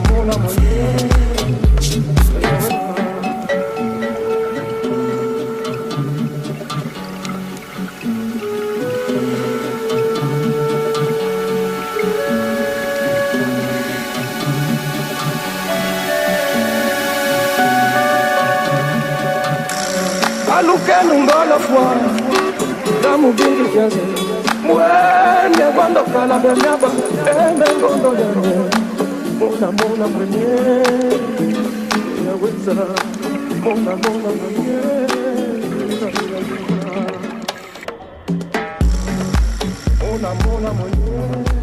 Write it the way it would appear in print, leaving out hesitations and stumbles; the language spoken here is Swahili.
Mona mujer. Alukenu ngola fwa Damu bingi kiazi Mwene wando kala benyaba Eme ngondo yane Mona mwenye Ya weza Mona mwenye Mona mwenye